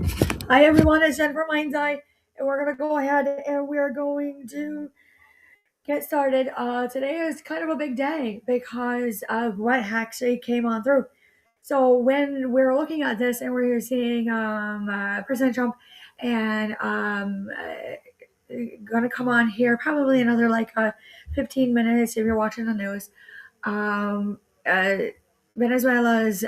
Hi everyone, it's Jen from Mindseye, and we're gonna go ahead and we're going to get started. Today is kind of a big day because of what actually came on through. So when we're looking at this and we're seeing President Trump and gonna come on here probably another 15 minutes if you're watching the news. Um, uh, Venezuela's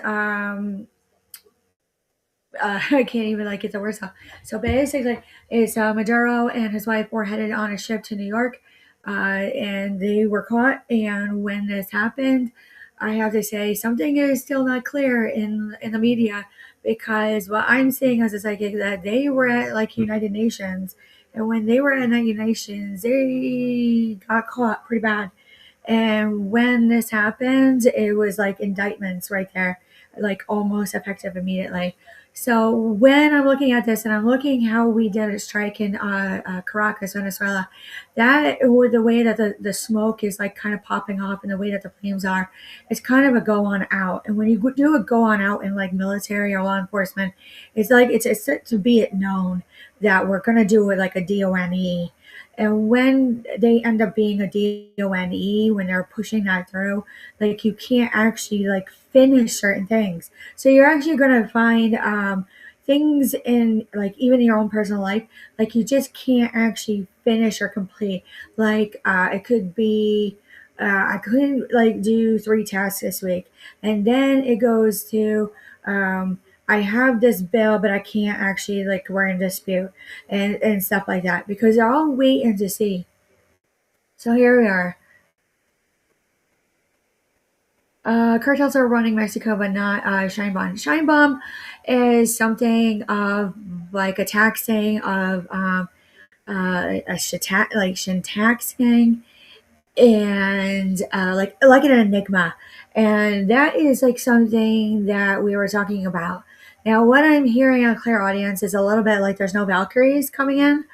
I can't even get the words out. So basically, it's Maduro and his wife were headed on a ship to New York, and they were caught. And when this happened, I have to say something is still not clear in the media because what I'm seeing as a psychic that they were at United Nations, and when they were at United Nations, they got caught pretty bad. And when this happened, it was like indictments right there, like almost effective immediately. So when I'm looking at this and I'm looking how we did a strike in Caracas, Venezuela, that or the way that the smoke is like kind of popping off and the way that the flames are, it's kind of a go on out. And when you do a go on out in like military or law enforcement, it's like it's to be it known that we're gonna do it like a DONE. And when they end up being a DONE, when they're pushing that through, like you can't actually like finish certain things. So you're actually gonna find things in like even in your own personal life, like you just can't actually finish or complete. Like it could be I couldn't like do 3 tasks this week, and then it goes to I have this bill, but I can't actually like we're in dispute and stuff like that because they're all waiting to see. So here we are. Cartels are running Mexico, but not Shine Bomb. Shine Bomb is something of like a taxing of a shin taxing and like an enigma, and that is like something that we were talking about. Now, what I'm hearing on Clear Audience is a little bit like there's no Valkyries coming in,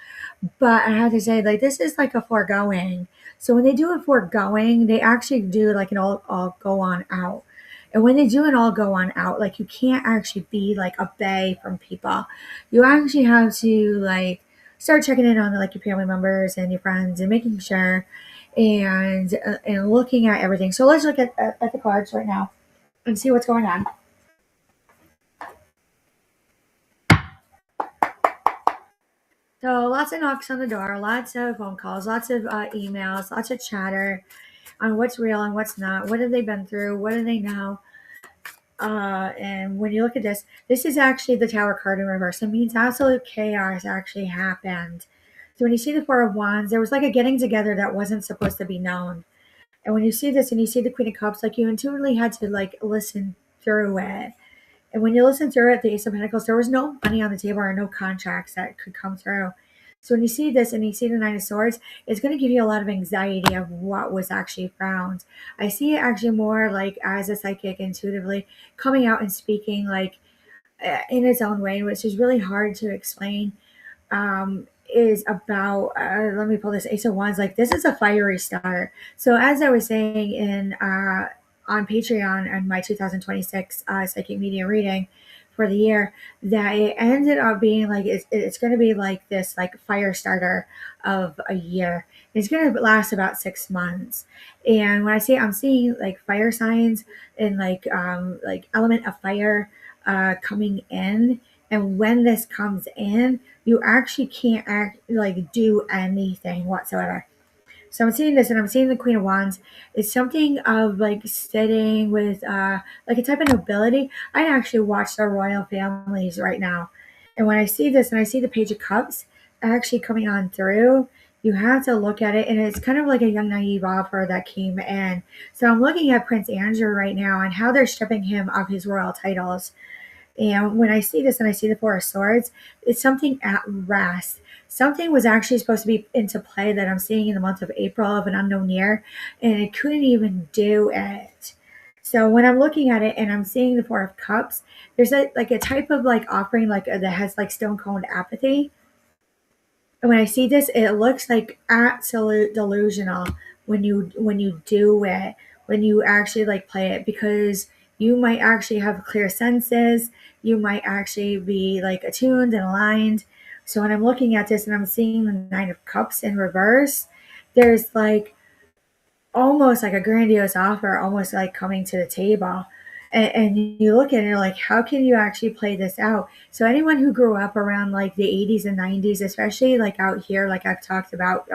but I have to say, like, this is like a foregoing. So when they do a foregoing, they actually do like an all go on out. And when they do an all go on out, like you can't actually be like a bay from people. You actually have to like start checking in on like your family members and your friends and making sure and looking at everything. So let's look at the cards right now and see what's going on. So lots of knocks on the door, lots of phone calls, lots of emails, lots of chatter on what's real and what's not. What have they been through? What do they know? And when you look at this, this is actually the Tower card in reverse. It means absolute chaos actually happened. So when you see the Four of Wands, there was like a getting together that wasn't supposed to be known. And when you see this and you see the Queen of Cups, like you intuitively had to like listen through it. And when you listen through it, the Ace of Pentacles, there was no money on the table or no contracts that could come through. So when you see this and you see the Nine of Swords, it's going to give you a lot of anxiety of what was actually found. I see it actually more like as a psychic intuitively coming out and speaking like in its own way, which is really hard to explain. Is about let me pull this Ace of Wands. Like this is a fiery start. So as I was saying in on Patreon and my 2026 psychic media reading for the year, that it ended up being like it's going to be like this like fire starter of a year. It's going to last about 6 months. And when I say I'm seeing like fire signs and like element of fire coming in, and when this comes in, you actually can't do anything whatsoever. So I'm seeing this and I'm seeing the Queen of Wands. It's something of like sitting with like a type of nobility. I actually watch the royal families right now. And when I see this and I see the Page of Cups actually coming on through, you have to look at it and it's kind of like a young naive offer that came in. So I'm looking at Prince Andrew right now and how they're stripping him of his royal titles. And when I see this and I see the Four of Swords, it's something at rest. Something was actually supposed to be into play that I'm seeing in the month of April of an unknown year, and it couldn't even do it. So when I'm looking at it and I'm seeing the Four of Cups, there's like a type of like offering that has like stone cold apathy. And when I see this, it looks like absolute delusional when you do it, when you actually like play it because You might actually have clear senses. You might actually be like attuned and aligned. So when I'm looking at this and I'm seeing the Nine of Cups in reverse, there's like almost like a grandiose offer, almost like coming to the table. And you look at it, and you're like, how can you actually play this out? So anyone who grew up around like the 80s and 90s, especially like out here, like I've talked about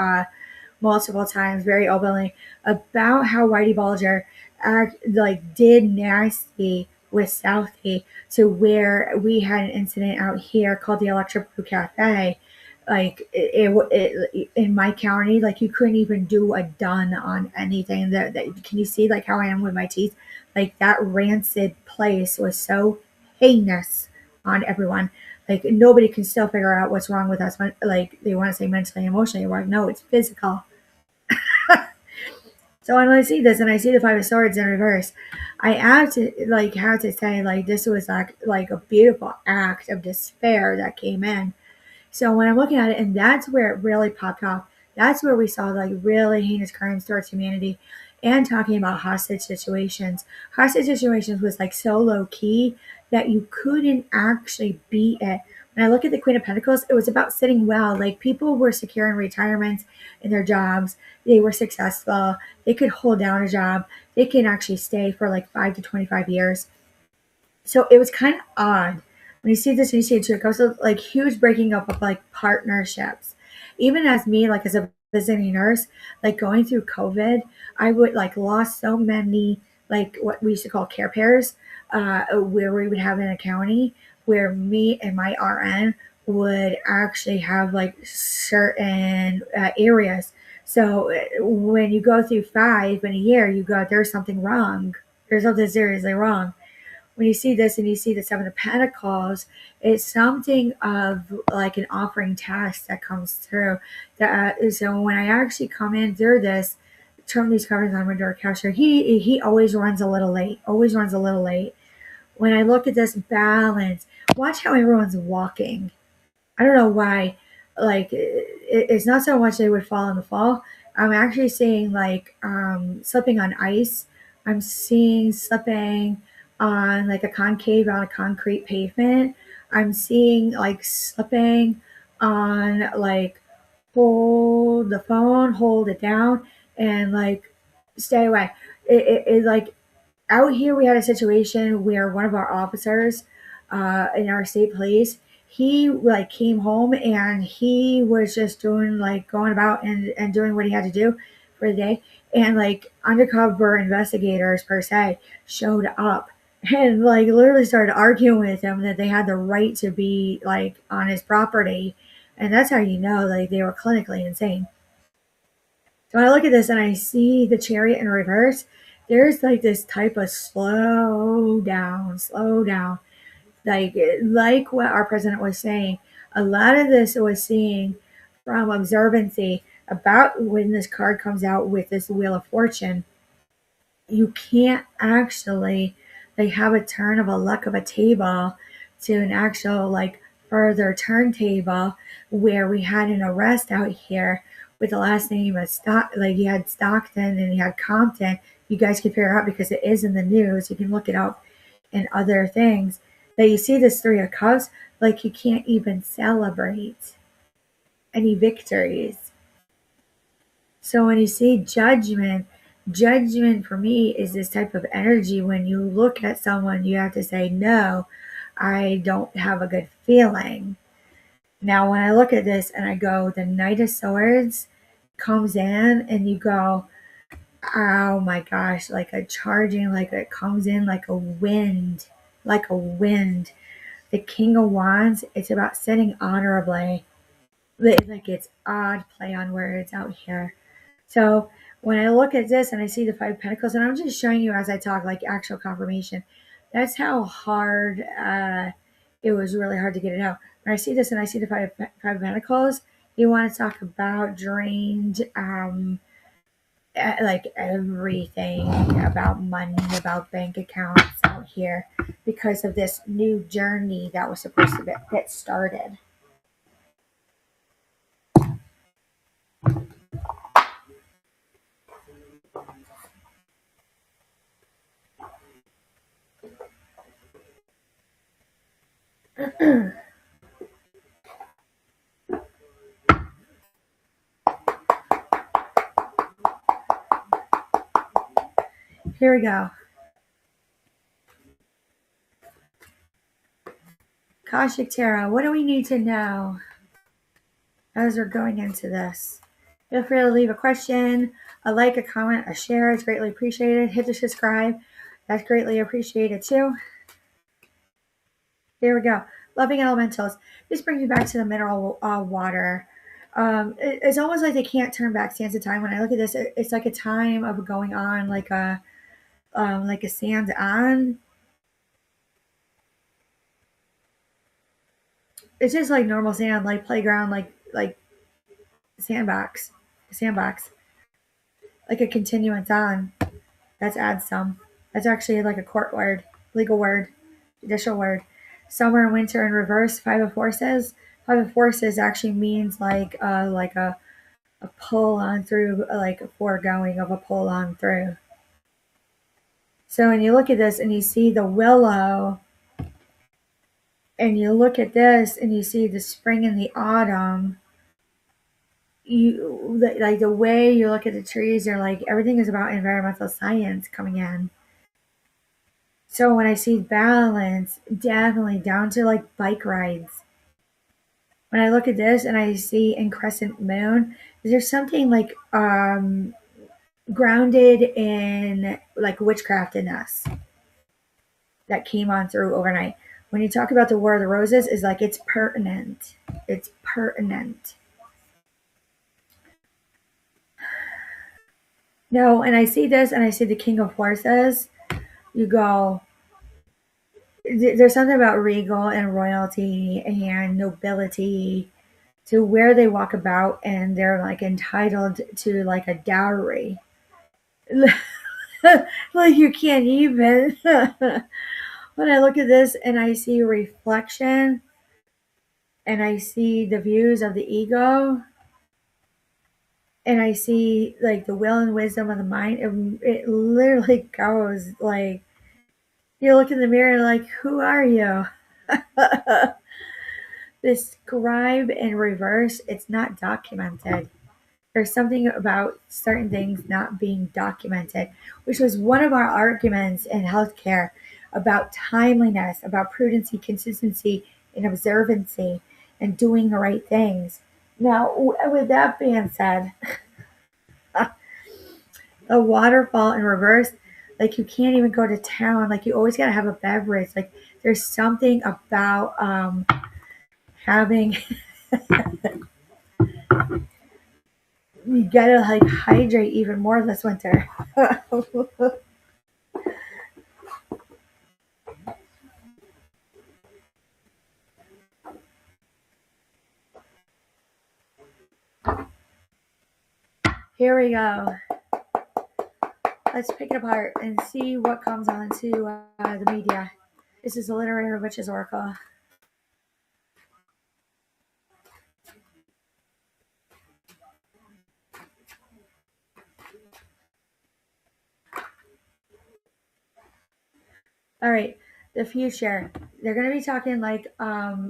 multiple times very openly about how Whitey Bulger like did nasty with Southie, to where we had an incident out here called the Electric Blue Cafe. Like in my county, like you couldn't even do a done on anything. That can you see like how I am with my teeth? Like that rancid place was so heinous on everyone. Like nobody can still figure out what's wrong with us. Like they want to say mentally, emotionally. We're like, no, it's physical. So when I see this and I see the Five of Swords in reverse, I have to say like this was like a beautiful act of despair that came in. So when I'm looking at it, and that's where it really popped off. That's where we saw like really heinous crimes towards humanity, and talking about hostage situations. Hostage situations was like so low key that you couldn't actually beat it. When I look at the Queen of Pentacles, it was about sitting well. Like people were secure in retirement in their jobs. They were successful. They could hold down a job. They can actually stay for like 5 to 25 years. So it was kind of odd when you see this and you see it too. It goes to like huge breaking up of like partnerships. Even as me, like as a visiting nurse, like going through COVID, I would like lost so many like what we used to call care pairs, where we would have in a county where me and my RN would actually have like certain areas. So when you go through five in a year, you go, there's something wrong. There's something seriously wrong. When you see this and you see the Seven of Pentacles, it's something of like an offering task that comes through. So when I actually come in through this, turn these covers on Window Capture, he always runs a little late. Always runs a little late. When I look at this balance, watch how everyone's walking. I don't know why. Like it's not so much they would fall in the fall. I'm actually seeing like slipping on ice. I'm seeing slipping on like a concave on a concrete pavement. I'm seeing like slipping on like hold the phone, hold it down, and like stay away. It like out here we had a situation where one of our officers in our state police, he like came home and he was just doing like going about and doing what he had to do for the day, and like undercover investigators per se showed up and like literally started arguing with him that they had the right to be like on his property, and that's how you know like they were clinically insane. So when I look at this and I see the Chariot in reverse, there's like this type of slow down, like what our president was saying. A lot of this was seeing from observancy about when this card comes out with this Wheel of Fortune. You can't actually like have a turn of a luck of a table to an actual like further turntable, where we had an arrest out here with the last name of like you had Stockton and you had Compton. You guys can figure out because it is in the news. You can look it up and other things. That you see this Three of Cups, like you can't even celebrate any victories. So when you see judgment, judgment for me is this type of energy. When you look at someone, you have to say, no, I don't have a good feeling. Now, when I look at this and I go, the Knight of Swords comes in and you go, oh my gosh, like a charging, like it comes in like a wind, like a wind. The King of Wands, it's about sitting honorably. Like it's odd play on words out here. So when I look at this and I see the Five of Pentacles, and I'm just showing you as I talk, like actual confirmation, that's how hard it was really hard to get it out. When I see this and I see the Five of Pentacles, you want to talk about drained, like everything about money, about bank accounts out here because of this new journey that was supposed to get started. Here we go. Kashik Tarot, what do we need to know as we're going into this? Feel free to leave a question, a like, a comment, a share. It's greatly appreciated. Hit the subscribe. That's greatly appreciated too. Here we go. Loving elementals. This brings me back to the mineral water. It's almost like they can't turn back sands of time. When I look at this, it's like a time of going on, like a sand on. It's just like normal sand, like playground, like sandbox, like a continuance on. That's add some. That's actually like a court word, legal word, judicial word. Summer and winter in reverse. Five of Forces. Five of Forces actually means like a pull on through, like a foregoing of a pull on through. So when you look at this and you see the willow, and you look at this and you see the spring and the autumn, you like the way you look at the trees, you're like, everything is about environmental science coming in. So when I see balance, definitely down to like bike rides. When I look at this and I see in crescent moon, there's something like grounded in like witchcraft in us that came on through overnight. When you talk about the War of the Roses, is like it's pertinent. It's pertinent. No, and I see this and I see the King of Horses. You go, there's something about regal and royalty and nobility to where they walk about and they're like entitled to like a dowry. Like you can't even. When I look at this and I see reflection and I see the views of the ego and I see like the will and wisdom of the mind, it literally goes like, you look in the mirror and like, who are you? This scribe in reverse, it's not documented. There's something about certain things not being documented, which was one of our arguments in healthcare about timeliness, about prudency, consistency, and observancy, and doing the right things. Now, with that being said, the waterfall in reverse, like you can't even go to town. Like you always got to have a beverage. Like there's something about having you gotta like hydrate even more this winter. Here we go. Let's pick it apart and see what comes onto the media. This is the Literary Witches Oracle. All right, the future. They're going to be talking like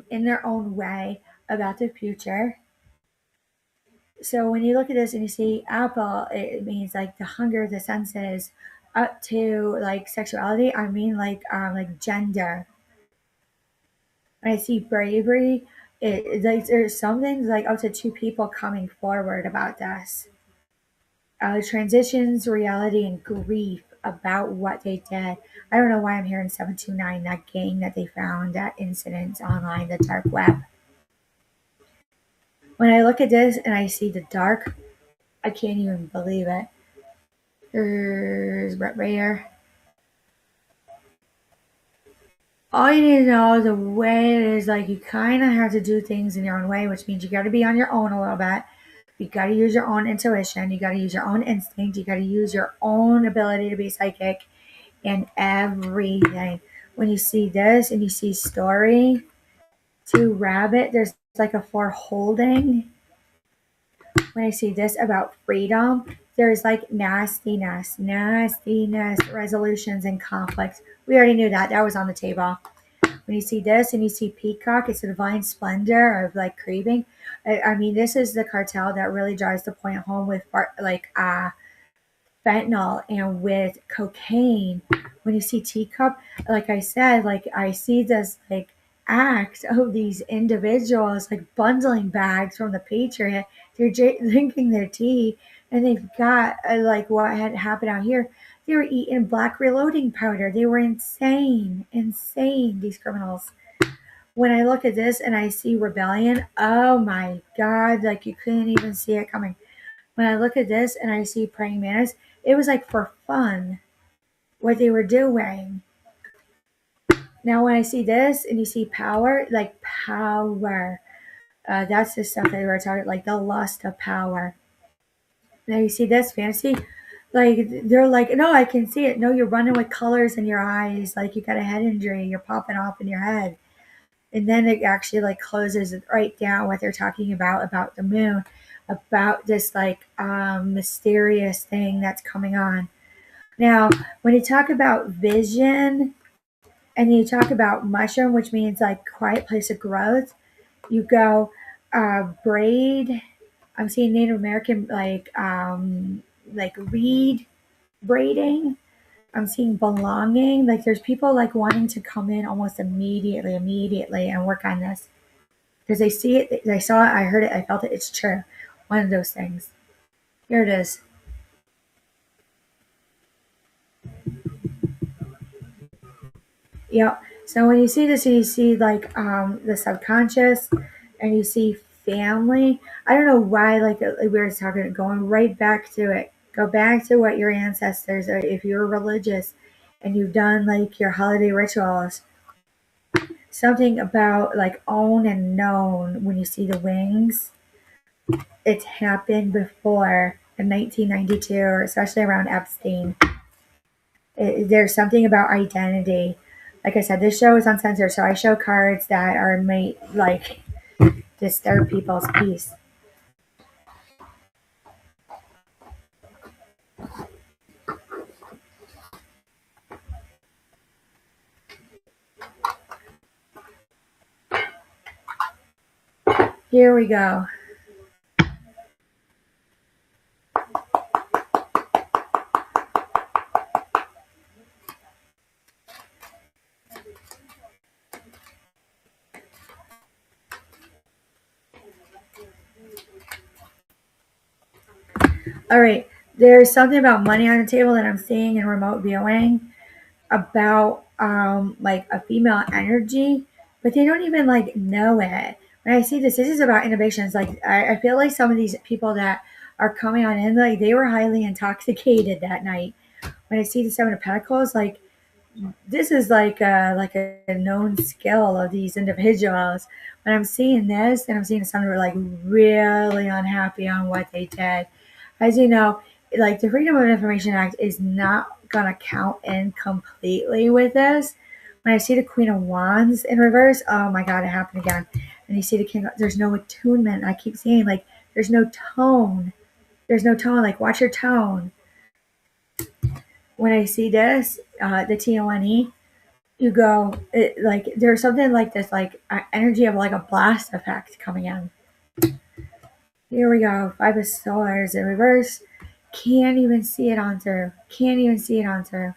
in their own way about the future. So when you look at this and you see apple, it means like the hunger of the senses. Up to like sexuality, I mean like gender. When I see bravery, like there's some things like up to two people coming forward about this. Transitions, reality, and grief about what they did. I don't know why I'm hearing 729, that gang that they found, that incident online, the dark web. When I look at this and I see the dark, I can't even believe it. There's Brett Rayer. All you need to know is the way it is, like you kind of have to do things in your own way, which means you got to be on your own a little bit. You got to use your own intuition. You got to use your own instinct. You got to use your own ability to be psychic and everything. When you see this and you see story, to rabbit, there's like a for holding. When I see this about freedom, there's like nastiness, resolutions and conflicts. We already knew that. That was on the table. When you see this and you see peacock, it's a divine splendor of like craving. I mean, this is the cartel that really drives the point home with like fentanyl and with cocaine. When you see teacup, like I said, like I see this like act of these individuals like bundling bags from the Patriot. They're drinking their tea, and they've got like what had happened out here. They were eating black reloading powder. They were insane, insane. These criminals. When I look at this and I see rebellion, oh my God, like you couldn't even see it coming. When I look at this and I see praying mantis, it was like for fun what they were doing. Now, when I see this and you see power, like power, that's the stuff that we were talking like the lust of power. Now, you see this fantasy, like they're like, no, I can see it. No, you're running with colors in your eyes, like you got a head injury, you're popping off in your head. And then it actually like closes right down what they're talking about the moon, about this like mysterious thing that's coming on. Now, when you talk about vision and you talk about mushroom, which means like quiet place of growth, you go braid. I'm seeing Native American like reed braiding. I'm seeing belonging. Like there's people like wanting to come in almost immediately and work on this because they see it, they saw it, I heard it, I felt it. It's true. One of those things. Here it is. Yeah. So when you see this, you see like the subconscious, and you see family. I don't know why like we were talking, going right back to it. Go back to what your ancestors, or if you're religious, and you've done like your holiday rituals. Something about like own and known. When you see the wings, it's happened before in 1992, or especially around Epstein. There's something about identity. Like I said, this show is uncensored, so I show cards that are made like disturb people's peace. Here we go. All right. There's something about money on the table that I'm seeing in remote viewing about like a female energy, but they don't even like know it. When I see this, this is about innovations. Like I feel like some of these people that are coming on in, like they were highly intoxicated that night. When I see the Seven of Pentacles, like this is like a known skill of these individuals. When I'm seeing this, and I'm seeing some who are like really unhappy on what they did. As you know, like the Freedom of Information Act is not gonna count in completely with this. When I see the Queen of Wands in reverse, oh my God, it happened again. And you see the King, there's no attunement. I keep saying like there's no tone. There's no tone. Like watch your tone. When I see this, the TONE, you go like there's something like this, like energy of like a blast effect coming in. Here we go. Five of Swords in reverse. Can't even see it on through. Can't even see it on through.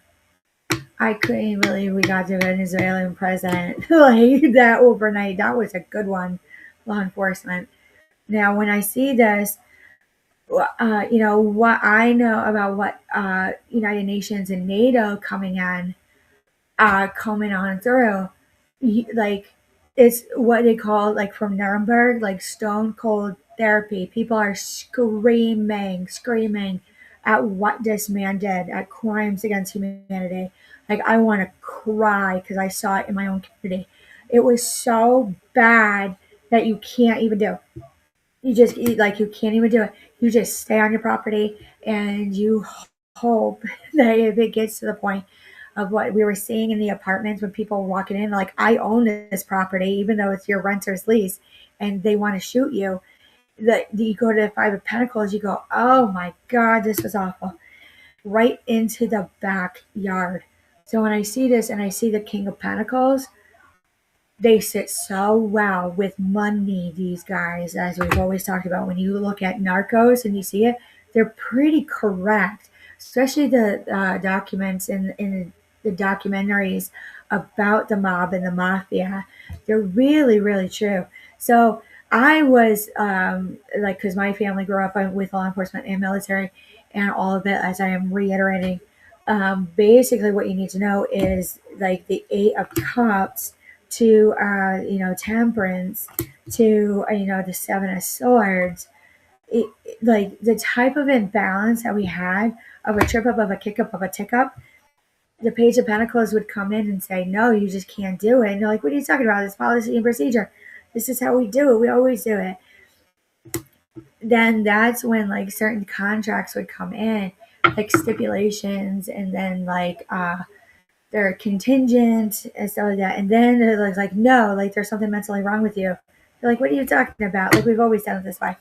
I couldn't even believe we got the Venezuelan president like that overnight. That was a good one. Law enforcement. Now, when I see this, you know what I know about what United Nations and NATO coming on through. Like it's what they call like from Nuremberg, like stone cold therapy. People are screaming at what this man did, at crimes against humanity. Like I want to cry because I saw it in my own community. It was so bad that you can't even do. Like you can't even do it. You just stay on your property and you hope that if it gets to the point of what we were seeing in the apartments when people were walking in, like I own this property, even though it's your renter's lease, and they want to shoot you. That you go to the Five of Pentacles, you go, oh my God, this was awful. Right into the backyard. So when I see this and I see the King of Pentacles, They sit so well with money, these guys, as we've always talked about. When you look at Narcos and you see it, they're pretty correct, especially the documents in the documentaries about the mob and the mafia. They're really, really true. So I was like, because my family grew up with law enforcement and military and all of it, as I am reiterating. Basically, what you need to know is like the eight of cups to temperance to the seven of swords. Like the type of imbalance that we had of a trip up, of a kick up, of a tick up, the page of pentacles would come in and say, no, you just can't do it. And you're like, what are you talking about? It's policy and procedure. This is how we do it. We always do it. Then that's when like certain contracts would come in, like stipulations, and then like they're contingent and stuff like that. And then they're like, no, like there's something mentally wrong with you. They're like, what are you talking about? Like we've always done it this way.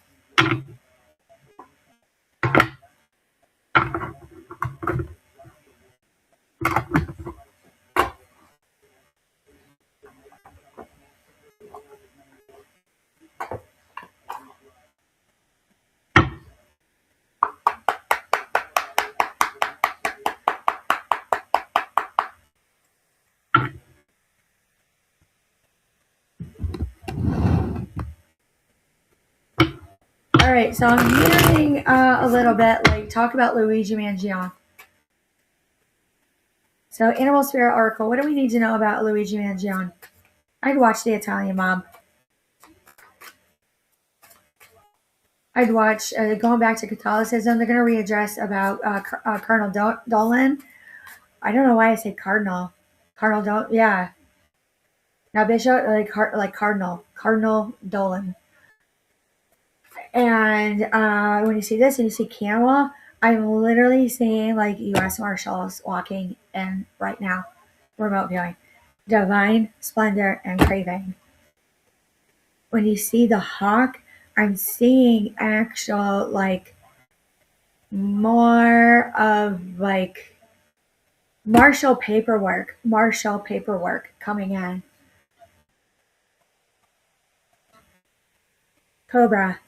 All right, so I'm hearing a little bit like talk about Luigi Mangione. So Animal Spirit Oracle, what do we need to know about Luigi Mangione? I'd watch The Italian Mob. I'd watch, going back to Catholicism, they're going to readdress about Cardinal Dolan. I don't know why I say Cardinal. Cardinal Dolan, yeah. Now Bishop, like Cardinal Dolan. And when you see this and you see camel, I'm literally seeing like U.S. Marshals walking in right now, remote viewing. Divine splendor and craving. When you see the hawk, I'm seeing actual like more of like martial paperwork coming in. Cobra.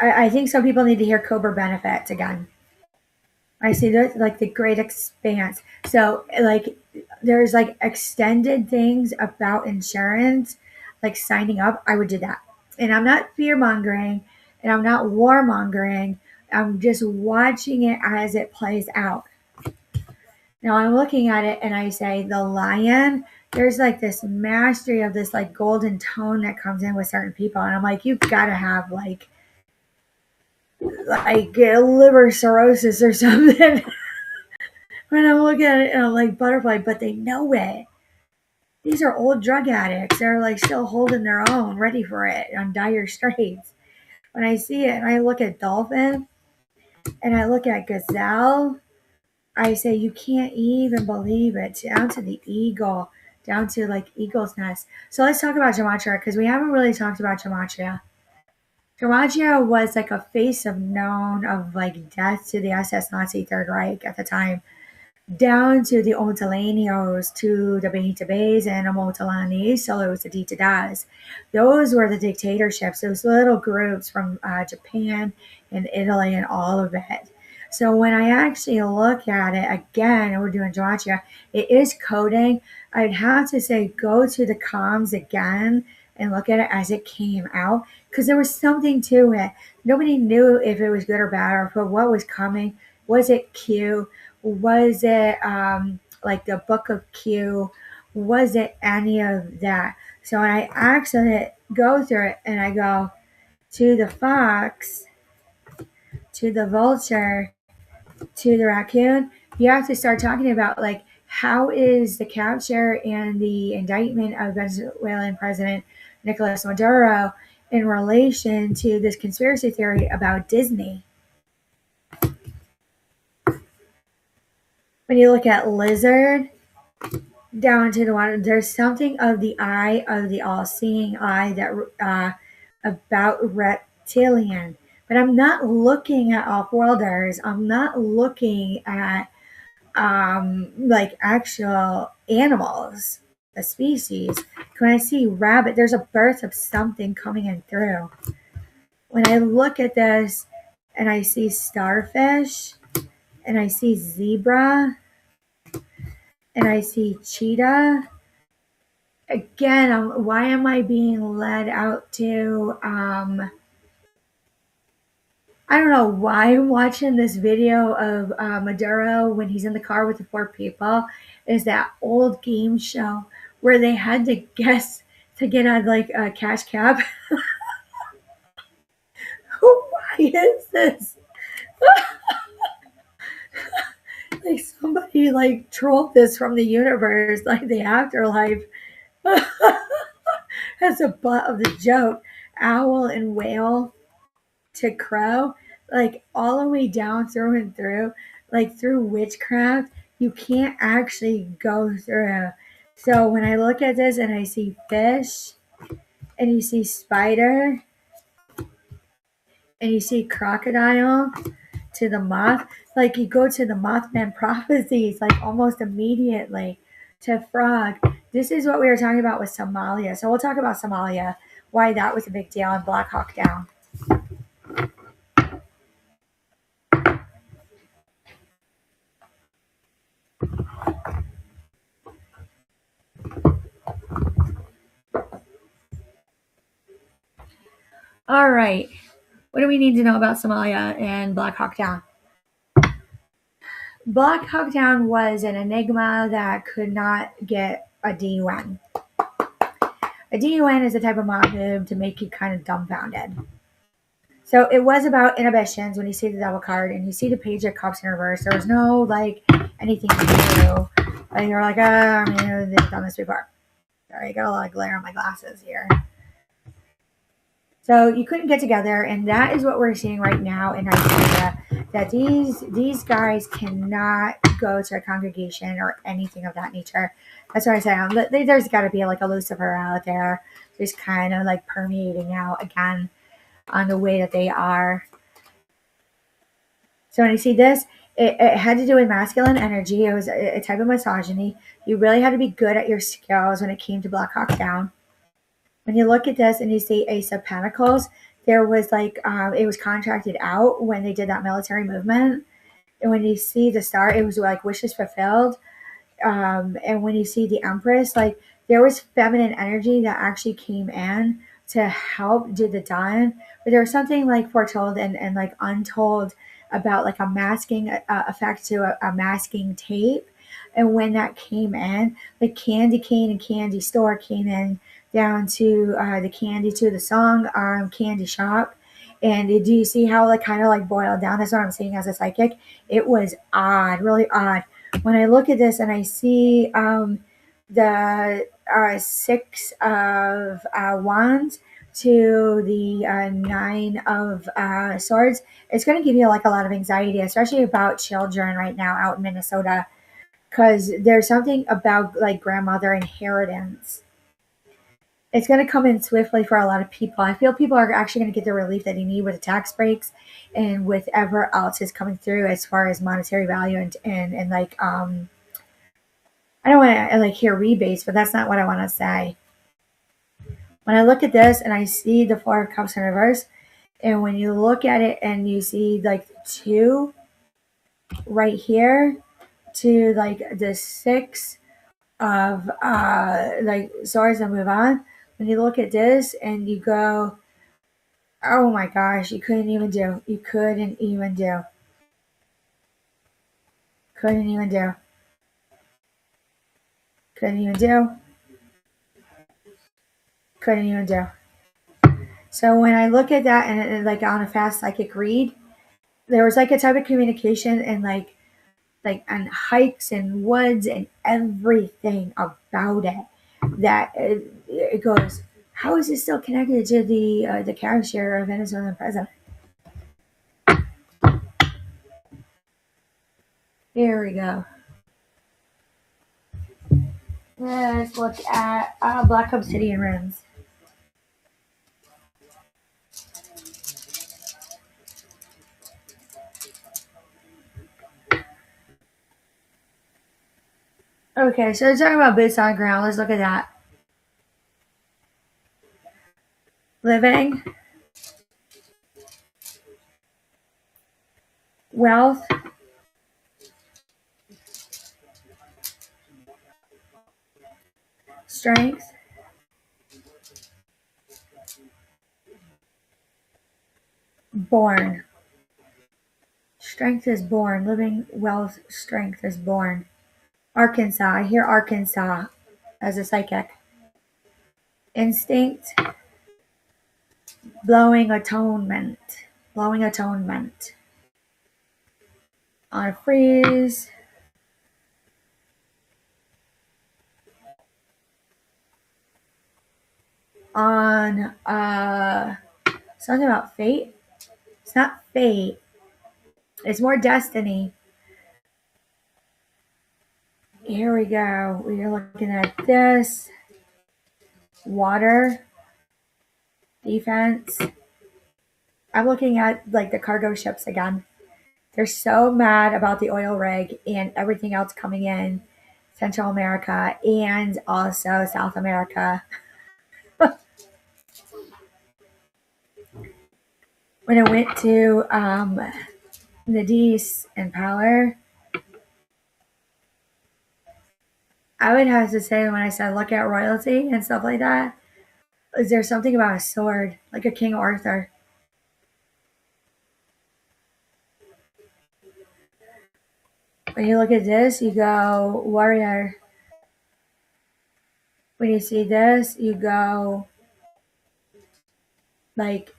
I think some people need to hear Cobra benefits again. I see that like the great expanse. So like there's like extended things about insurance, like signing up. I would do that. And I'm not fear mongering and I'm not warmongering. I'm just watching it as it plays out. Now I'm looking at it and I say the lion, there's like this mastery of this like golden tone that comes in with certain people. And I'm like, you've gotta have like liver cirrhosis or something. When I'm looking at it and I'm like butterfly, but they know it. These are old drug addicts. They're like still holding their own, ready for it on dire straits. When I see it and I look at dolphin and I look at gazelle, I say you can't even believe it. Down to the eagle, down to like eagle's nest. So let's talk about gematria because we haven't really talked about gematria. Gematria was like a face of known of like death to the SS Nazi Third Reich at the time, down to the Ontalanos, to the Benita Bays and the Motalani, Solos, the Dita Das. Those were the dictatorships, those little groups from Japan and Italy and all of it. So when I actually look at it again, and we're doing gematria, it is coding. I'd have to say go to the comms again and look at it as it came out because there was something to it. Nobody knew if it was good or bad or for what was coming. Was it Q? Was it like the Book of Q? Was it any of that? So when I actually go through it and I go to the fox, to the vulture, to the raccoon, you have to start talking about like how is the capture and the indictment of Venezuelan President Nicolas Maduro in relation to this conspiracy theory about Disney. When you look at lizard, down to the water, there's something of the eye of the all-seeing eye that about reptilian. But I'm not looking at off-worlders. I'm not looking at like actual animals. a species. When I see rabbit, there's a birth of something coming in through. When I look at this and I see starfish and I see zebra and I see cheetah, again, why am I being led out to, I don't know why I'm watching this video of Maduro when he's in the car with the four people. Is that old game show where they had to guess to get on like a cash cab? Why is this? Like somebody like trolled this from the universe, like the afterlife. As a butt of the joke. Owl and whale to crow, like all the way down through and through, like through witchcraft, you can't actually go through. So when I look at this and I see fish, and you see spider, and you see crocodile to the moth, like you go to the Mothman prophecies, like almost immediately to frog. This is what we were talking about with Somalia. So we'll talk about Somalia, why that was a big deal, and Black Hawk Down. All right. What do we need to know about Somalia and Black Hawk Down? Black Hawk Down was an enigma that could not get a DUN. A DUN is a type of mob move to make you kind of dumbfounded. So it was about inhibitions when you see the double card and you see the page of cups in reverse. There was no like anything new. Like you're like, I mean, they've done this before. Sorry, I got a lot of glare on my glasses here. So you couldn't get together, and that is what we're seeing right now in Nigeria. That these guys cannot go to a congregation or anything of that nature. That's what I say. There's got to be like a Lucifer out there, just kind of like permeating out again on the way that they are. So when I see this, it had to do with masculine energy. It was a type of misogyny. You really had to be good at your skills when it came to Black Hawk Down. When you look at this and you see Ace of Pentacles, there was like, it was contracted out when they did that military movement. And when you see the star, it was like wishes fulfilled. And when you see the Empress, like there was feminine energy that actually came in to help do the done. But there was something like foretold and like untold about like a masking effect to a masking tape. And when that came in, the candy cane and candy store came in down to the candy to the song candy shop. And do you see how like kind of like boiled down? That's what I'm seeing as a psychic. It was odd, really odd. When I look at this and I see the six of wands to the nine of swords, it's going to give you like a lot of anxiety, especially about children right now out in Minnesota, because there's something about like grandmother inheritance. It's going to come in swiftly for a lot of people. I feel people are actually going to get the relief that they need with the tax breaks and whatever else is coming through as far as monetary value and like I don't want to like hear rebates, but that's not what I want to say. When I look at this and I see the Four of Cups in reverse, and when you look at it and you see like two right here to like the six of like swords and move on. When you look at this and you go, oh my gosh, you couldn't even do. Couldn't even do. Couldn't even do. So when I look at that and like on a fast psychic read, there was like a type of communication and like on hikes and woods and everything about it that it goes, how is this still connected to the cashier of Venezuelan president? Here we go. Let's look at Black Obsidian Runes. Okay, so talking about boots on the ground, let's look at that. Living, wealth, strength, born. Strength is born. Living, wealth, strength is born. Arkansas. I hear Arkansas as a psychic. Instinct, blowing atonement. Blowing atonement. On a freeze. On something about fate. It's not fate. It's more destiny. Here we go. We are looking at this. Water. Defense. I'm looking at like the cargo ships again. They're so mad about the oil rig and everything else coming in Central America and also South America. When it went to Nadis and Power, I would have to say when I said look at royalty and stuff like that, is there something about a sword, like a King Arthur? When you look at this, you go warrior. When you see this, you go like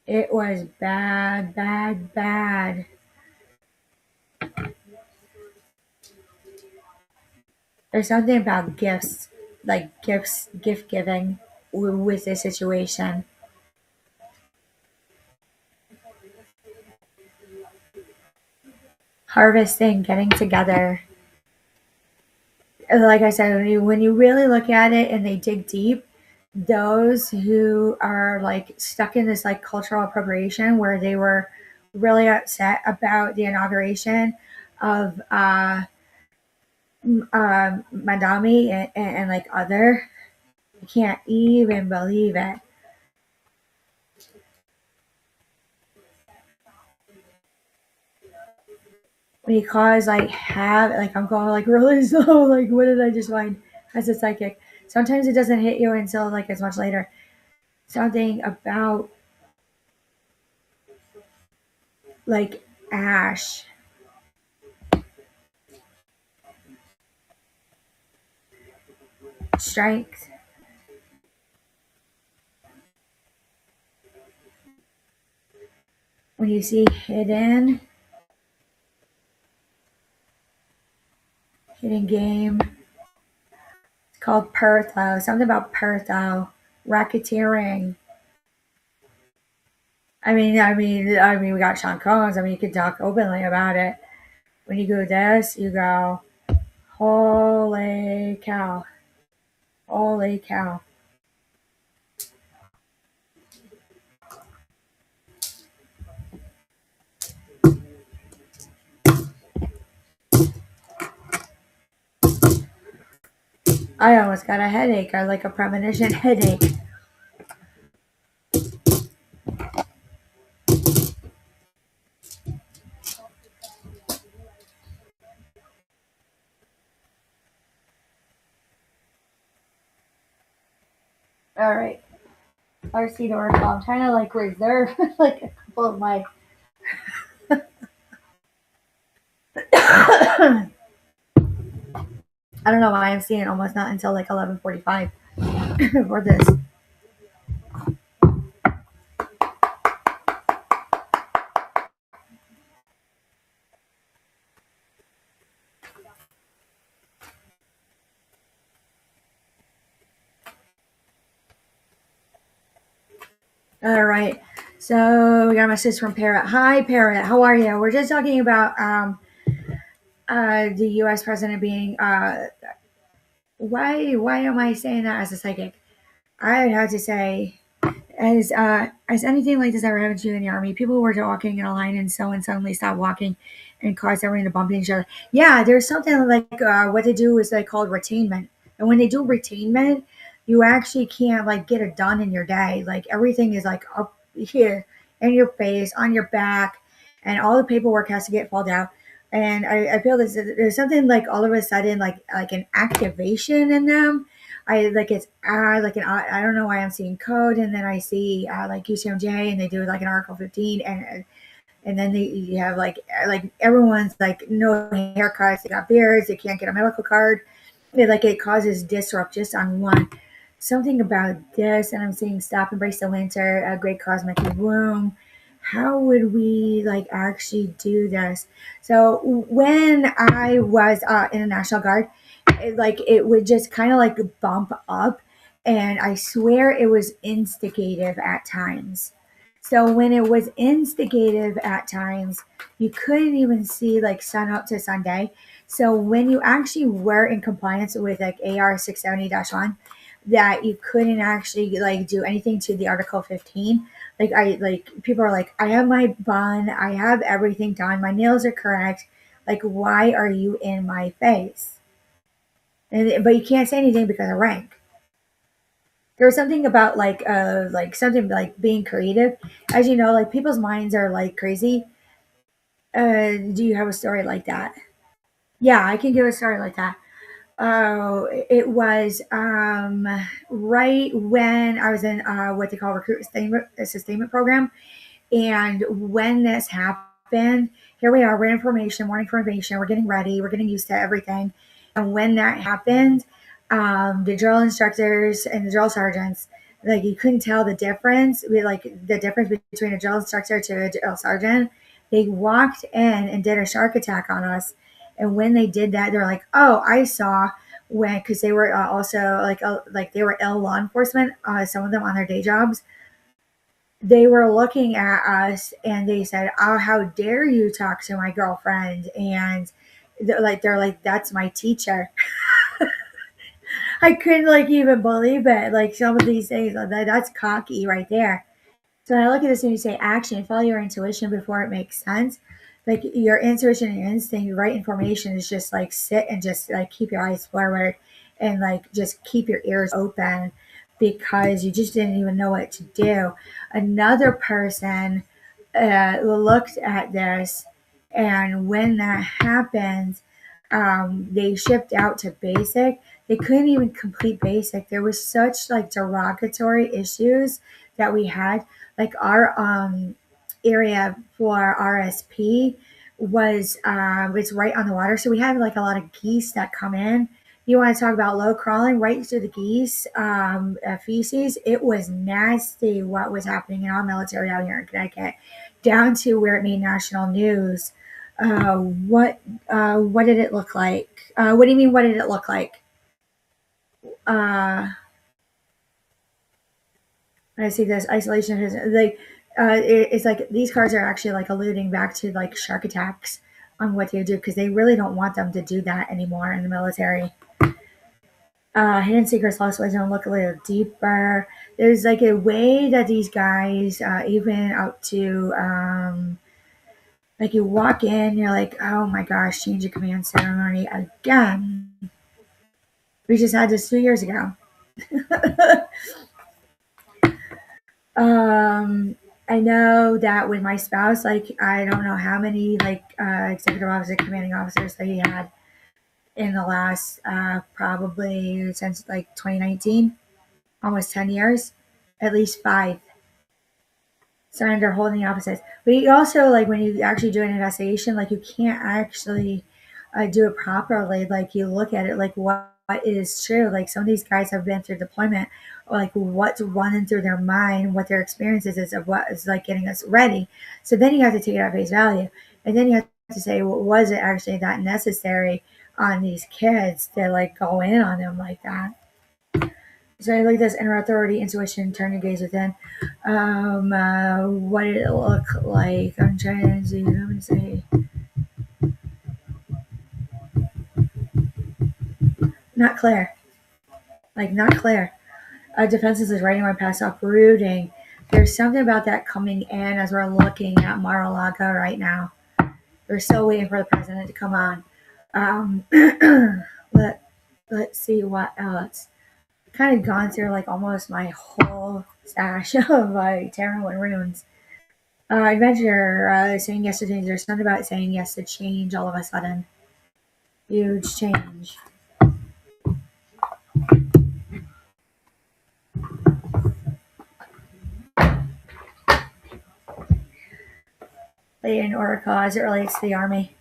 it was bad, bad, bad. There's something about gifts, like gifts, gift giving with this situation. Harvesting, getting together. Like I said, when you really look at it and they dig deep, those who are like stuck in this like cultural appropriation where they were really upset about the inauguration of Madami and like other, I can't even believe it. Because like have like I'm going like really slow. Like what did I just find as a psychic? Sometimes it doesn't hit you until like it's much later. Something about like ash. Strength. When you see hidden game, it's called Pertho. Something about Pertho. Racketeering. We got Sean Combs. You could talk openly about it. When you go this, you go, holy cow, holy cow. I almost got a headache, or like a premonition headache. All right, RC Oracle. I'm trying to like reserve like a couple of my. I don't know why I'm seeing it almost not until like 11:45 for this. All right. So we got a message from Parrot. Hi, Parrot. How are you? We're just talking about the U.S. president being. Why am I saying that as a psychic? I would have to say has anything like this ever happened to you in the army? People were walking in a line and someone suddenly stopped walking and caused everyone to bump into each other. Yeah, there's something like what they do is like called retainment. And when they do retainment, you actually can't like get it done in your day. Like everything is like up here in your face, on your back, and all the paperwork has to get filled out. And I feel there's something like all of a sudden like an activation in them. I like it's like an I don't know why I'm seeing code, and then I see like UCMJ, and they do like an Article 15, and then you have like everyone's like no haircuts, they got beards, they can't get a medical card. It causes disrupt just on one. Something about this, and I'm seeing Stop Embrace the Winter, a great cosmic womb. How would we like actually do this? So when I was in the National Guard, it would just kind of like bump up, and I swear it was instigative at times. So when it was instigative at times, you couldn't even see like sun up to Sunday. So when you actually were in compliance with like AR 670-1, that you couldn't actually like do anything to the Article 15. Like people are like, I have my bun, I have everything done, my nails are correct. Like, why are you in my face? But you can't say anything because of rank. There's something about like something like being creative. As you know, like people's minds are like crazy. Do you have a story like that? Yeah, I can give a story like that. Oh, it was right when I was in what they call recruit sustainment program. And when this happened, here we are, we're in formation, morning formation, we're getting ready, we're getting used to everything. And when that happened, the drill instructors and the drill sergeants, like you couldn't tell the difference. Like the difference between a drill instructor to a drill sergeant. They walked in and did a shark attack on us. And when they did that, they're like, "Oh, I saw when," because they were also like they were ill law enforcement. Some of them on their day jobs, they were looking at us and they said, "Oh, how dare you talk to my girlfriend?" And they're like, "That's my teacher." I couldn't like even believe it. Like some of these things, that's cocky right there. So when I look at this and you say action, follow your intuition before it makes sense. Like your intuition and your instinct, right information is just like sit and just like keep your eyes forward and like just keep your ears open because you just didn't even know what to do. Another person looked at this, and when that happened, they shipped out to basic. They couldn't even complete basic. There was such like derogatory issues that we had. Like our area for RSP was it's right on the water, so we had like a lot of geese that come in. You want to talk about low crawling right through the geese feces? It was nasty what was happening in our military out here in Connecticut, down to where it made national news. What did it look like? What do you mean? What did it look like? Uh, I see this isolation is like it's like these cards are actually like alluding back to like shark attacks on what they do because they really don't want them to do that anymore in the military. Hidden secrets, lost wisdom, look a little deeper. There's like a way that these guys, even up to like you walk in, you're like, oh my gosh, change of command ceremony again. We just had this 2 years ago. I know that with my spouse, like I don't know how many like executive officer, commanding officers that he had in the last probably since like 2019, almost 10 years, at least five surrender holding offices. But you also like when you actually do an investigation, like you can't actually do it properly. Like you look at it like what is true. Like some of these guys have been through deployment, or like what's running through their mind, what their experiences is of what is like getting us ready. So then you have to take it at face value, and then you have to say, well, was it actually that necessary on these kids to like go in on them like that? So I like this inner authority, intuition, turn your gaze within. What did it look like? I'm trying to see. I'm gonna say not clear. Like not clear. Defenses is writing my past, uprooting. There's something about that coming in as we're looking at Mar-a-Lago right now. We're still waiting for the president to come on. Um, let's see what else. Kind of gone through like almost my whole stash of tarot and runes. Adventure, saying yes to change. There's something about saying yes to change all of a sudden. Huge change. Lady in Oracle as it relates to the army.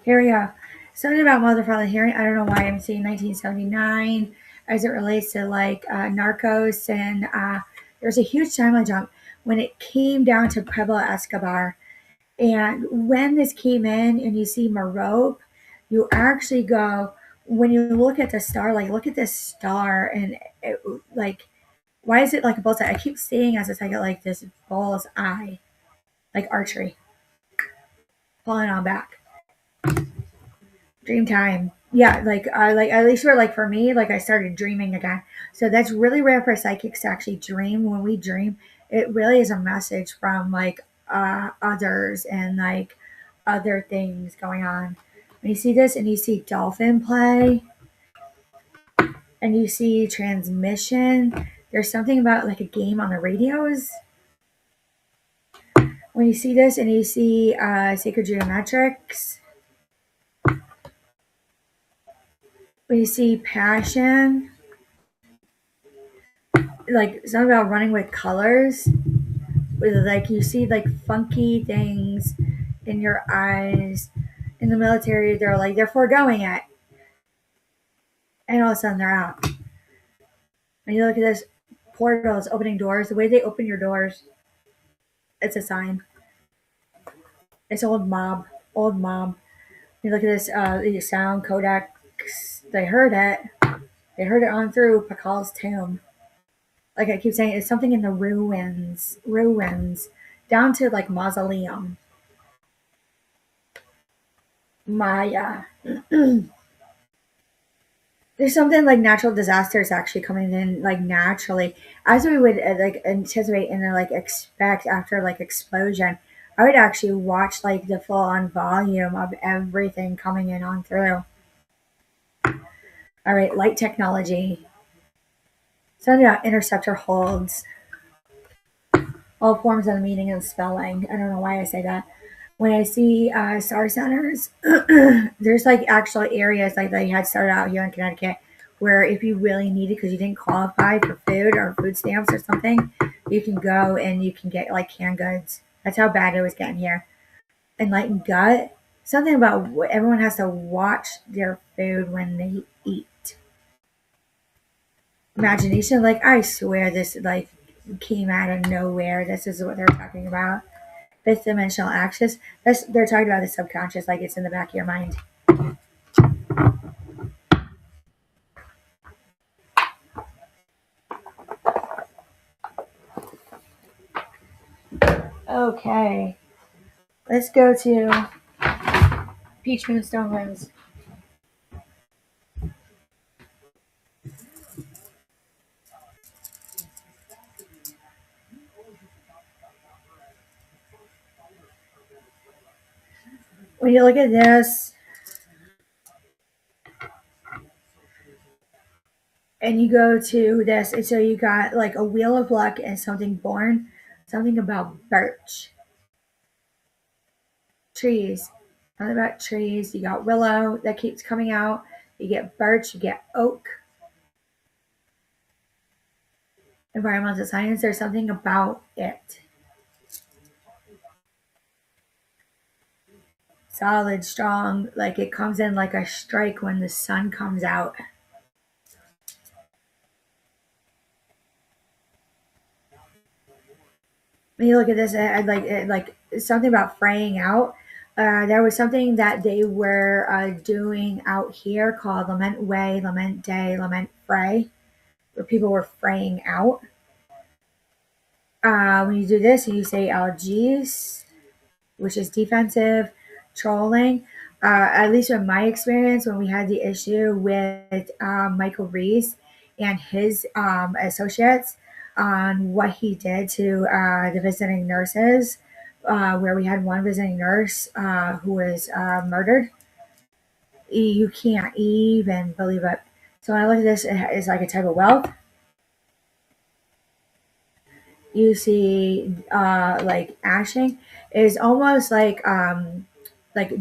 Here we go. Something about motherfucking hearing. I don't know why I'm seeing 1979 as it relates to like Narcos, and there's a huge timeline jump when it came down to Pablo Escobar. And when this came in and you see Marope, you actually go, when you look at the star, like look at this star and it, like, why is it like a bullseye? I keep seeing as it's like this bull's eye, like archery, pulling on back. Dream time. Yeah, like I like at least for like for me, like I started dreaming again. So that's really rare for psychics to actually dream. When we dream, it really is a message from like others and like other things going on. When you see this and you see dolphin play and you see transmission, there's something about like a game on the radios. When you see this and you see sacred geometrics, when you see passion, like something about running with colors, with like you see like funky things in your eyes. In the military, they're like they're foregoing it, and all of a sudden they're out. And you look at this portals opening doors. The way they open your doors, it's a sign. It's old mob, old mob. You look at this sound codex. They heard it. They heard it on through Pakal's tomb. Like I keep saying, it's something in the ruins, down to like mausoleum. Maya. There's something like natural disasters actually coming in like naturally, as we would like anticipate and like expect after like explosion. I would actually watch like the full on volume of everything coming in on through. All right, light technology. Something about interceptor holds. All forms of the meaning and spelling. I don't know why I say that. When I see star centers, there's like actual areas like they had started out here in Connecticut where if you really need it because you didn't qualify for food or food stamps or something, you can go and you can get like canned goods. That's how bad it was getting here. Enlightened gut, something about everyone has to watch their food when they eat. Imagination, like I swear this like came out of nowhere. This is what they're talking about. Fifth dimensional axis. They're talking about the subconscious, like it's in the back of your mind. Okay, let's go to Peach Moonstone Rose. When you look at this and you go to this, and so you got like a wheel of luck and something born, something about birch. Trees. Something about trees. You got willow that keeps coming out. You get birch, you get oak. Environmental science, there's something about it. Solid, strong, like it comes in like a strike when the sun comes out. When you look at this, I like something about fraying out. There was something that they were doing out here called Lament Way, Lament Day, Lament Fray, where people were fraying out. When you do this, you say LGs, which is defensive trolling. At least in my experience, when we had the issue with Michael Reese and his associates on what he did to the visiting nurses, where we had one visiting nurse who was murdered. You can't even believe it. So when I look at this, it's like a type of wealth. You see like ashing is almost like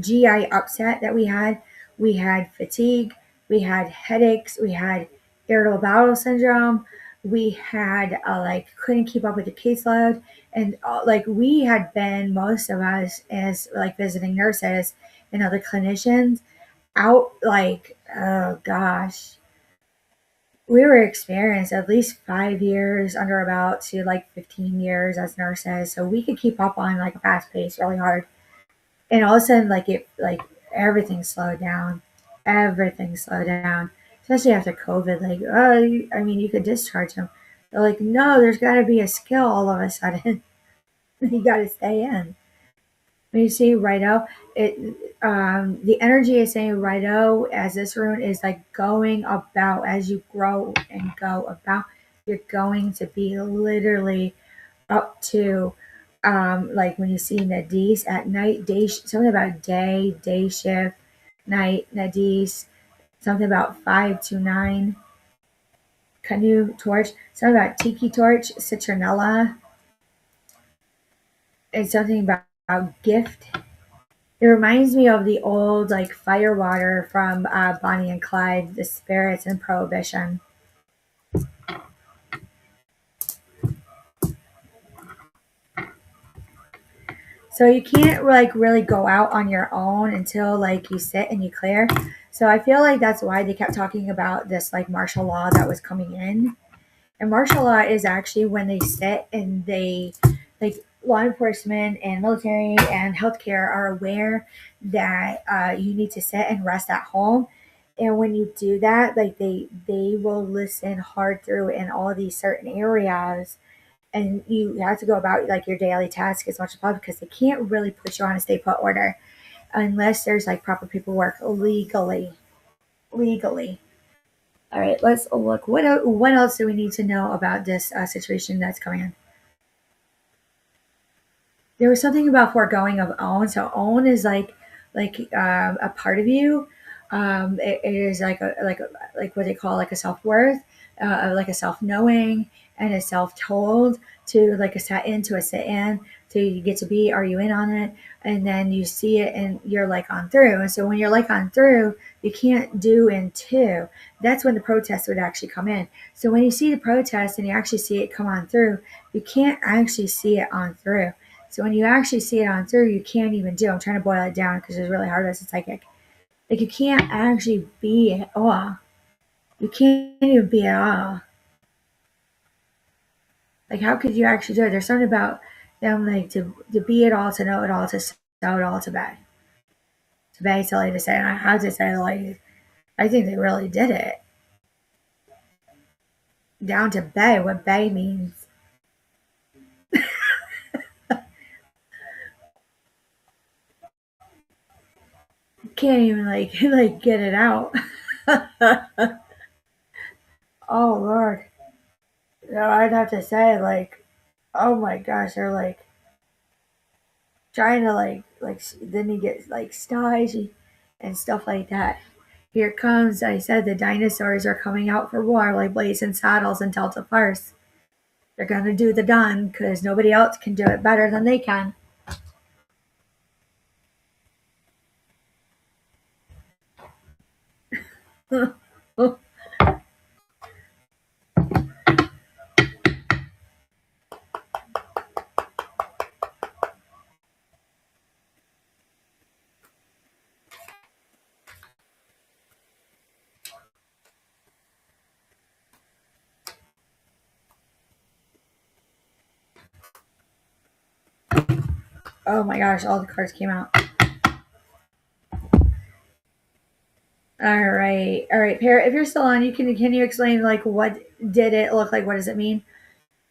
GI upset that we had fatigue, we had headaches, we had irritable bowel syndrome, we had like couldn't keep up with the caseload, and like we had been, most of us as like visiting nurses and other clinicians, out like, oh gosh, we were experienced at least 5 years under our belt to like 15 years as nurses. So we could keep up on like a fast pace really hard. And all of a sudden, like everything slowed down. Everything slowed down. Especially after COVID. Like, oh, I mean, you could discharge them. They're like, no, there's got to be a skill all of a sudden. You got to stay in. When you see Righto, the energy is saying Righto as this rune is like going about as you grow and go about. You're going to be literally up to like when you see Nadis at night, something about day shift, night, Nadis, something about 5 to 9, canoe torch, something about tiki torch, citronella, and something about gift. It reminds me of the old like firewater from Bonnie and Clyde, the spirits and prohibition. So you can't like really go out on your own until like you sit and you clear. So I feel like that's why they kept talking about this like martial law that was coming in. And martial law is actually when they sit and they, like law enforcement and military and healthcare are aware that you need to sit and rest at home. And when you do that, like they will listen hard through in all these certain areas, and you have to go about like your daily task as much as possible because they can't really put you on a stay put order unless there's like proper paperwork legally. Legally. All right, let's look. What else do we need to know about this situation that's coming in? There was something about foregoing of own. So own is like a part of you. It is like what they call like a self worth, like a self knowing and a self told, to like a set in to a sit in, to you get to be, are you in on it, and then you see it and you're like on through. And so when you're like on through, you can't do in two. That's when the protest would actually come in. So when you see the protest and you actually see it come on through, you can't actually see it on through. So when you actually see it on through, you can't even do. I'm trying to boil it down because it's really hard as a psychic. Like you can't actually be at all. You can't even be at all. Like how could you actually do it? There's something about them like to be it all, to know it all, to sell it all to Bay. To Bay silly to say, and I have to say like I think they really did it. Down to Bay, what Bay means. Can't even like like get it out. Oh Lord. No, I'd have to say like, oh my gosh, they're like trying to like then you get like stage and stuff like that. Here comes, I said the dinosaurs are coming out for war like blazing saddles and Delta Force. They're gonna do the done because nobody else can do it better than they can. Oh my gosh, all the cards came out. All right, Parrot. If you're still on, can you explain like what did it look like? What does it mean?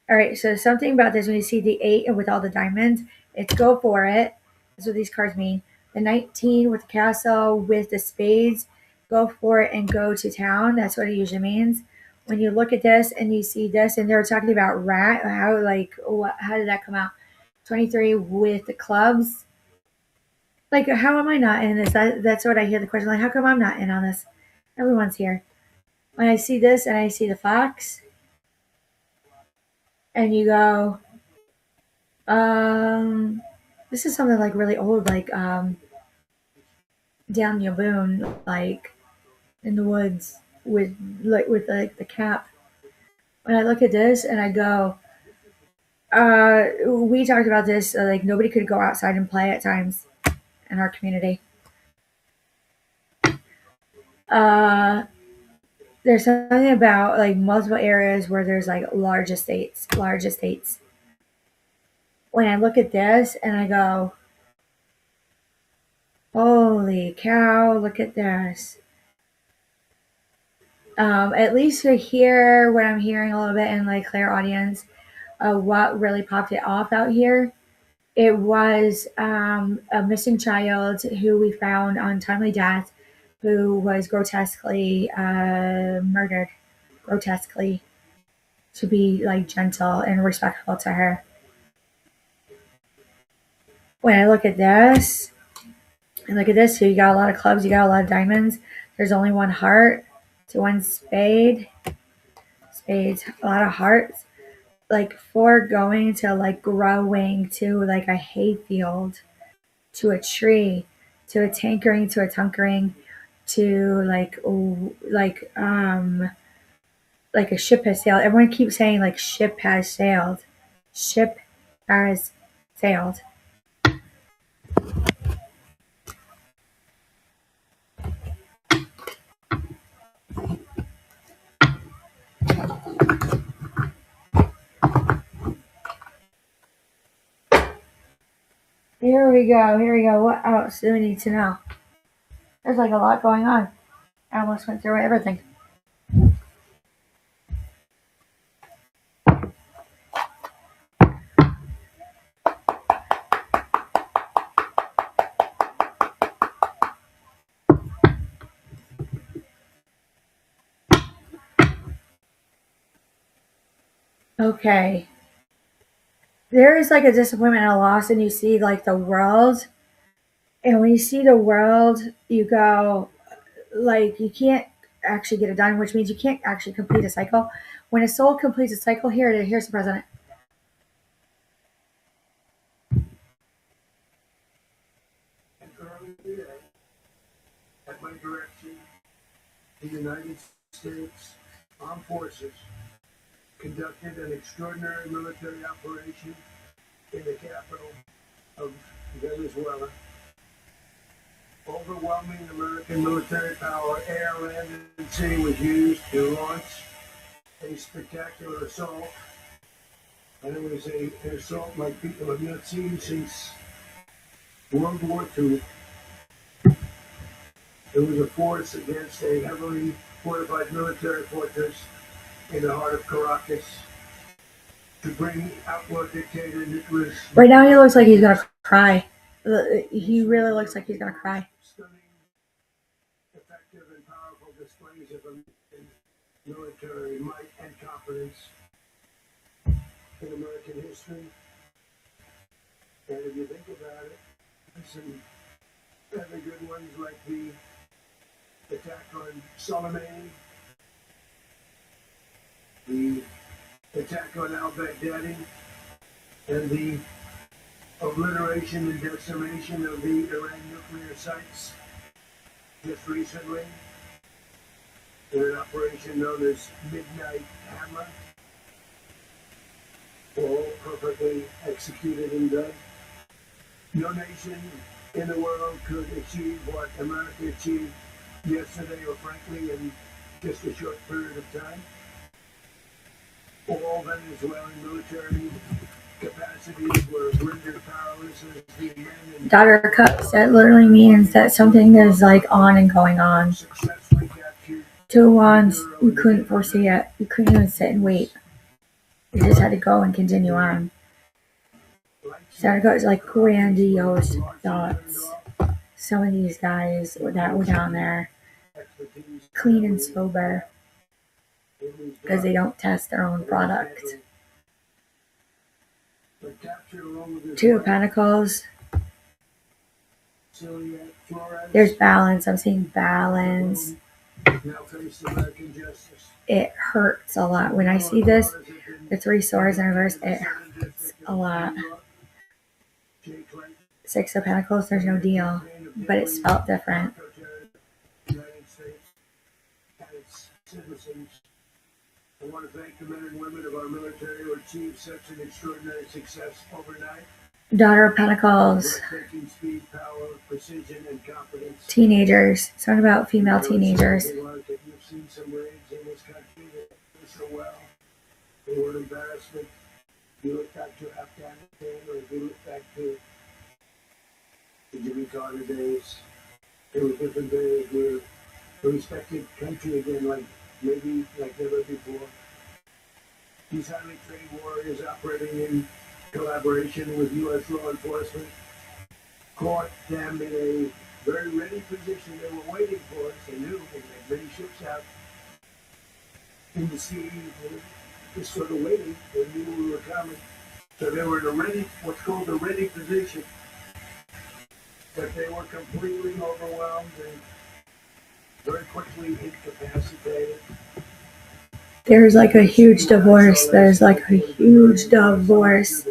All right, so something about this when you see the 8 and with all the diamonds, it's go for it. That's what these cards mean. The 19 with the castle with the spades, go for it and go to town. That's what it usually means. When you look at this and you see this, and they're talking about rat, how like what? How did that come out? 23 with the clubs. Like, how am I not in this? That's what I hear the question. Like, how come I'm not in on this? Everyone's here. When I see this and I see the fox, and you go, this is something like really old, like down Yaboon, like in the woods with like the cap. When I look at this and I go, we talked about this, like nobody could go outside and play at times in our community. Uh, there's something about like multiple areas where there's like large estates, large estates. When I look at this and I go, holy cow, look at this. At least for here, what I'm hearing a little bit in like Claire audience, what really popped it off out here, it was a missing child who we found on timely death, who was grotesquely murdered, grotesquely, to be like gentle and respectful to her. When I look at this, and look at this, so you got a lot of clubs, you got a lot of diamonds. There's only one heart to one spades, a lot of hearts. Like for going to like growing to like a hayfield, to a tree, to a tankering, to a tunkering, to like a ship has sailed. Everyone keeps saying like ship has sailed. Ship has sailed. Here we go. Here we go. What else do we need to know? There's like a lot going on. I almost went through everything. Okay. There is like a disappointment and a loss, and you see like the world. And when you see the world, you go, like, you can't actually get it done, which means you can't actually complete a cycle. When a soul completes a cycle, here's the president. And earlier, at my direction, the United States Armed Forces conducted an extraordinary military operation in the capital of Venezuela. Overwhelming American military power, air, land, and sea was used to launch a spectacular assault. And it was an assault like people have not seen since World War II. It was a force against a heavily fortified military fortress in the heart of Caracas to bring outlaw dictators. It was right now he looks like he's gonna cry. He really looks like he's gonna cry. Stunning, effective, and powerful displays of American military might and competence in American history. And if you think about it, some other good ones like the attack on Soleimani, the attack on al-Baghdadi, and the obliteration and decimation of the Iran nuclear sites just recently in an operation known as Midnight Hammer, all perfectly executed and done. No nation in the world could achieve what America achieved yesterday, or frankly in just a short period of time. All Venezuelan military capacities were rendered powerless as the men and Daughter of Cups, that literally means that something is like on and going on. successful Two wands, you couldn't foresee it. You couldn't even sit and wait. You just had to go and continue on. So it goes like grandiose thoughts. Some of these guys that were down there, clean and sober, because they don't test their own product. Two of Pentacles. There's balance. I'm seeing balance. It hurts a lot. When I see this, the Three Swords in reverse, it hurts a lot. Six of Pentacles, there's no deal, but it's felt different. I want to thank the men and women of our military who achieved such an extraordinary success overnight. Daughter of Pentacles. Speed, power, precision, and confidence. Teenagers. Something about female teenagers. You've seen some raids in this country that do so well. They were an embarrassment. If you look back to Afghanistan, or if you look back to the Jimmy Carter days, there were different days where a respected country again, like never before. These highly trained warriors operating in collaboration with U.S. law enforcement caught them in a very ready position. They were waiting for us. They knew they had many ships out in the sea, just sort of waiting. They knew we were coming. So they were in what's called a ready position. But they were completely overwhelmed and very quickly incapacitated. There's like a huge divorce. There's like a huge divorce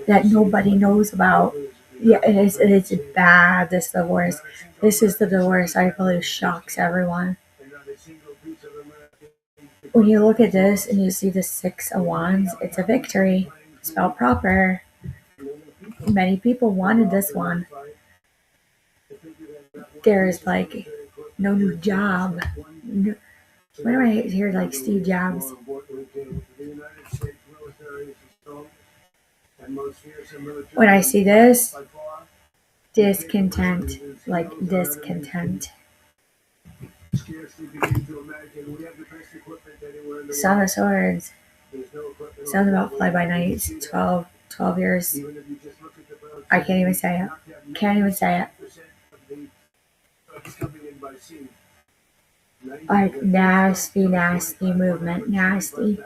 that nobody knows about. Yeah, it's bad, this divorce. This is the divorce I believe shocks everyone. When you look at this and you see the Six of Wands, it's a victory. Spelled proper. Many people wanted this one. There's like no new job. No, why do I hear like Steve Jobs? When I see this, discontent, like discontent. Son of Swords. Sounds about fly by nights. 12 years. I can't even say it. Can't even say it. Like nasty movement. Nasty.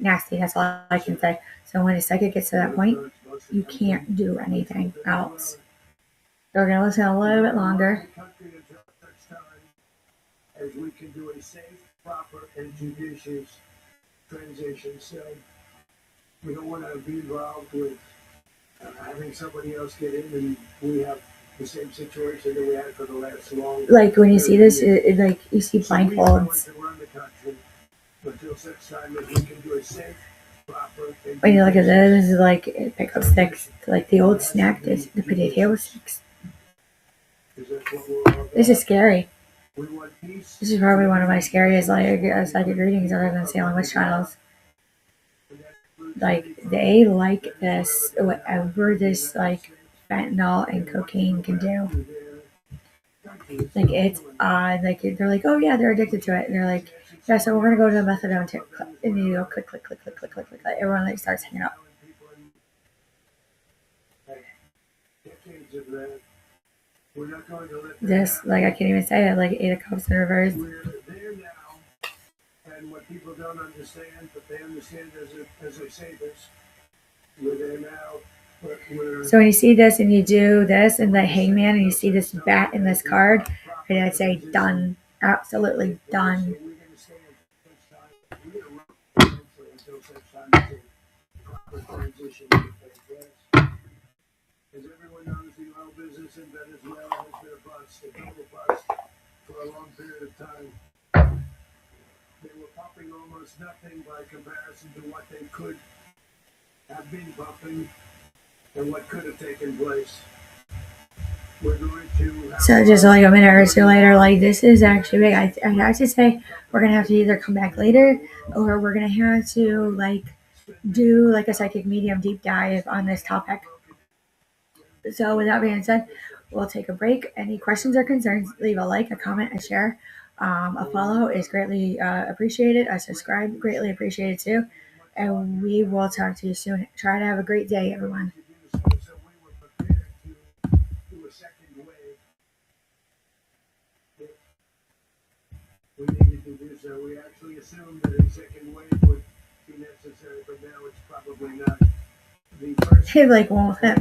That's all I can say. So when a psychic gets to that point, you can't do anything else. They're going to listen a little bit longer. As we can do a safe, proper, and judicious transition. So we don't want to be involved with having somebody else get in and we have the same situation that we had for the last long. Like when you see this, it like you see blindfolds. When you look at this is like pickup sticks, like the old snack, the potato sticks. This is scary. This is probably one of my scariest psychic readings other than Salem Witch Trials. Like they like this, whatever this like fentanyl and cocaine can do. Like it's odd. Like they're like, oh yeah, they're addicted to it. And they're like, yeah, so we're gonna go to the methadone tip, and you go click. Everyone like starts hanging up. This, like I can't even say it. Like 8 of Cups in reverse. We're there now, and what people don't understand, but they understand as I say this, we're there now. So when you see this and you do this and the Hangman and you see this bat in this card, and I'd say done, absolutely done. As everyone knows, the oil business in Venezuela has been a bust, a total bust, for a long period of time. They were pumping almost nothing by comparison to what they could have been pumping and what could have taken place. We're going to have so just like a minute or two later, like this is actually big. I have to say we're gonna have to either come back later or we're gonna have to like do like a psychic medium deep dive on this topic. So with that being said, we'll take a break. Any questions or concerns, leave a like, a comment, a share. A follow is greatly appreciated. A subscribe greatly appreciated too. And we will talk to you soon. Try to have a great day, everyone. So we were prepared to do a second wave if we needed to do so. We actually assumed that a second wave would be necessary, but now it's probably not. The first It like won't fit.